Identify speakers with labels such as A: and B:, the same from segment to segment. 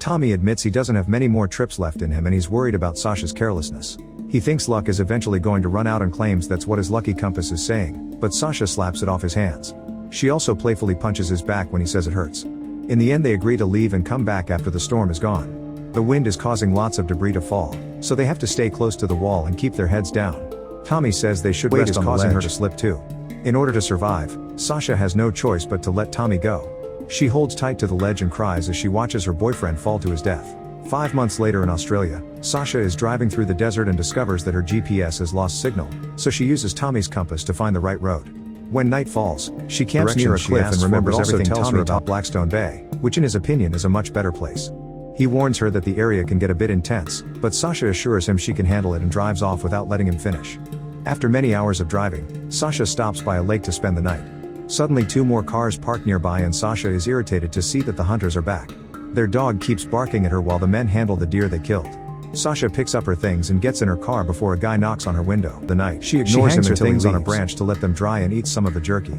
A: Tommy admits he doesn't have many more trips left in him and he's worried about Sasha's carelessness. He thinks luck is eventually going to run out and claims that's what his lucky compass is saying, but Sasha slaps it off his hands. She also playfully punches his back when he says it hurts. In the end they agree to leave and come back after the storm is gone. The wind is causing lots of debris to fall, so they have to stay close to the wall and keep their heads down. Tommy says they should rest on the ledge. Causing her to slip too. In order to survive, Sasha has no choice but to let Tommy go. She holds tight to the ledge and cries as she watches her boyfriend fall to his death. 5 months later in Australia, Sasha is driving through the desert and discovers that her GPS has lost signal, so she uses Tommy's compass to find the right road. When night falls, she camps near a cliff and remembers everything Tommy about Blackstone Bay, which in his opinion is a much better place. He warns her that the area can get a bit intense, but Sasha assures him she can handle it and drives off without letting him finish. After many hours of driving, Sasha stops by a lake to spend the night. Suddenly 2 more cars park nearby and Sasha is irritated to see that the hunters are back. Their dog keeps barking at her while the men handle the deer they killed. Sasha picks up her things and gets in her car before a guy knocks on her window. The night, she ignores him until he leaves on a branch to let them dry and eats some of the jerky.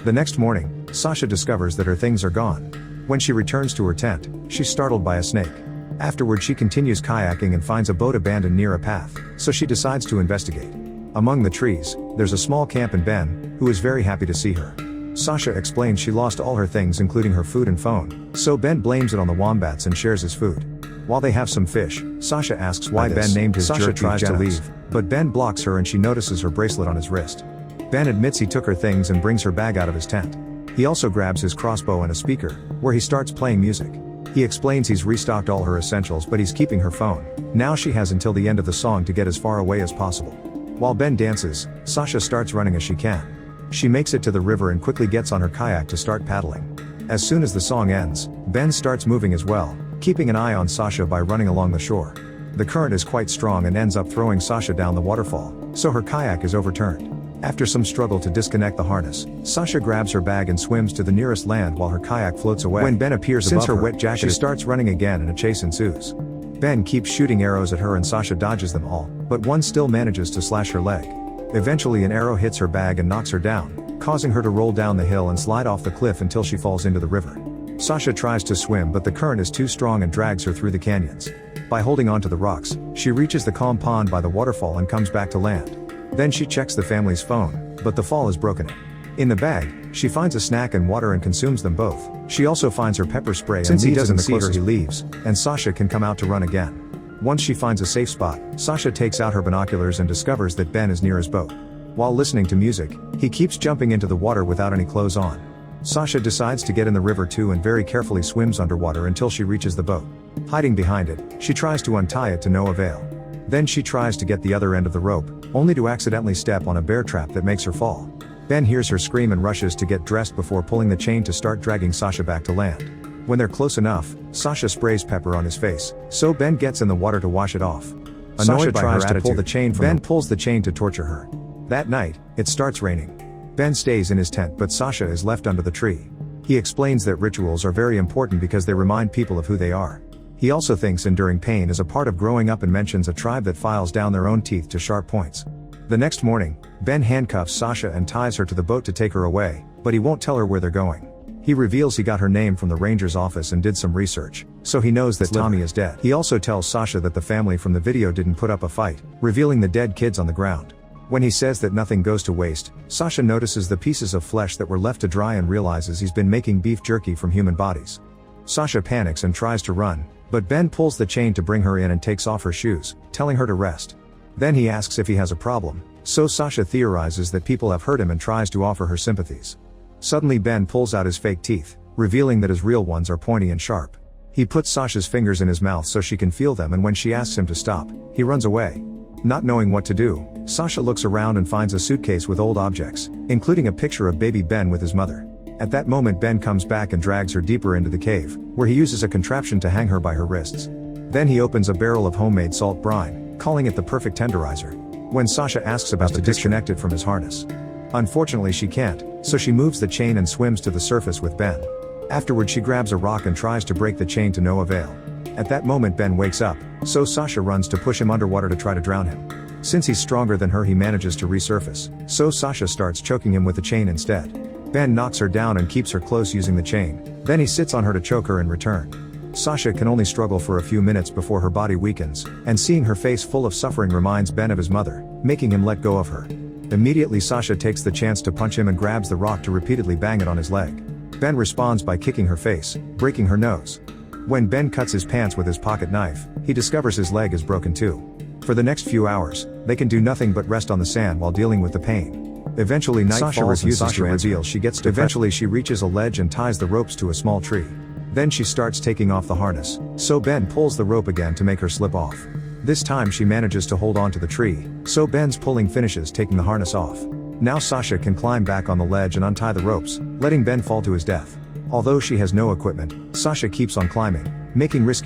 A: The next morning, Sasha discovers that her things are gone. When she returns to her tent, she's startled by a snake. Afterward she continues kayaking and finds a boat abandoned near a path, so she decides to investigate. Among the trees, there's a small camp and Ben, who is very happy to see her. Sasha explains she lost all her things including her food and phone, so Ben blames it on the wombats and shares his food. While they have some fish, Sasha asks why Ben named his jerky. Sasha tries to leave, but Ben blocks her and she notices her bracelet on his wrist. Ben admits he took her things and brings her bag out of his tent. He also grabs his crossbow and a speaker, where he starts playing music. He explains he's restocked all her essentials but he's keeping her phone. Now she has until the end of the song to get as far away as possible. While Ben dances, Sasha starts running as she can. She makes it to the river and quickly gets on her kayak to start paddling. As soon as the song ends, Ben starts moving as well, keeping an eye on Sasha by running along the shore. The current is quite strong and ends up throwing Sasha down the waterfall, so her kayak is overturned. After some struggle to disconnect the harness, Sasha grabs her bag and swims to the nearest land while her kayak floats away. When Ben appears above her wet jacket, she starts running again and a chase ensues. Ben keeps shooting arrows at her and Sasha dodges them all, but one still manages to slash her leg. Eventually an arrow hits her bag and knocks her down, causing her to roll down the hill and slide off the cliff until she falls into the river. Sasha tries to swim but the current is too strong and drags her through the canyons. By holding onto the rocks, she reaches the calm pond by the waterfall and comes back to land. Then she checks the family's phone, but the fall has broken it. In the bag, she finds a snack and water and consumes them both. She also finds her pepper spray and leaves in the closer he leaves, and Sasha can come out to run again. Once she finds a safe spot, Sasha takes out her binoculars and discovers that Ben is near his boat. While listening to music, he keeps jumping into the water without any clothes on. Sasha decides to get in the river too and very carefully swims underwater until she reaches the boat. Hiding behind it, she tries to untie it to no avail. Then she tries to get the other end of the rope, only to accidentally step on a bear trap that makes her fall. Ben hears her scream and rushes to get dressed before pulling the chain to start dragging Sasha back to land. When they're close enough, Sasha sprays pepper on his face, so Ben gets in the water to wash it off. Annoyed by her attitude, to pull the chain from Ben pulls the chain to torture her. That night, it starts raining. Ben stays in his tent but Sasha is left under the tree. He explains that rituals are very important because they remind people of who they are. He also thinks enduring pain is a part of growing up and mentions a tribe that files down their own teeth to sharp points. The next morning, Ben handcuffs Sasha and ties her to the boat to take her away, but he won't tell her where they're going. He reveals he got her name from the ranger's office and did some research, so he knows that Tommy is dead. He also tells Sasha that the family from the video didn't put up a fight, revealing the dead kids on the ground. When he says that nothing goes to waste, Sasha notices the pieces of flesh that were left to dry and realizes he's been making beef jerky from human bodies. Sasha panics and tries to run, but Ben pulls the chain to bring her in and takes off her shoes, telling her to rest. Then he asks if he has a problem, so Sasha theorizes that people have hurt him and tries to offer her sympathies. Suddenly Ben pulls out his fake teeth, revealing that his real ones are pointy and sharp. He puts Sasha's fingers in his mouth so she can feel them and when she asks him to stop, he runs away. Not knowing what to do, Sasha looks around and finds a suitcase with old objects, including a picture of baby Ben with his mother. At that moment Ben comes back and drags her deeper into the cave, where he uses a contraption to hang her by her wrists. Then he opens a barrel of homemade salt brine, calling it the perfect tenderizer. When Sasha asks about to disconnect it from his harness. Unfortunately she can't, so she moves the chain and swims to the surface with Ben. Afterward she grabs a rock and tries to break the chain to no avail. At that moment Ben wakes up, so Sasha runs to push him underwater to try to drown him. Since he's stronger than her he manages to resurface, so Sasha starts choking him with the chain instead. Ben knocks her down and keeps her close using the chain, then he sits on her to choke her in return. Sasha can only struggle for a few minutes before her body weakens, and seeing her face full of suffering reminds Ben of his mother, making him let go of her. Immediately Sasha takes the chance to punch him and grabs the rock to repeatedly bang it on his leg. Ben responds by kicking her face, breaking her nose. When Ben cuts his pants with his pocket knife, he discovers his leg is broken too. For the next few hours, they can do nothing but rest on the sand while dealing with the pain. Eventually night
B: Sasha
A: falls and
B: refuses
A: Sasha
B: to answer.
A: reveals she gets depressed. Eventually she reaches a ledge and ties the ropes to a small tree. Then she starts taking off the harness, so Ben pulls the rope again to make her slip off. This time she manages to hold on to the tree, so Ben's pulling finishes taking the harness off. Now Sasha can climb back on the ledge and untie the ropes, letting Ben fall to his death. Although she has no equipment, Sasha keeps on climbing, making risky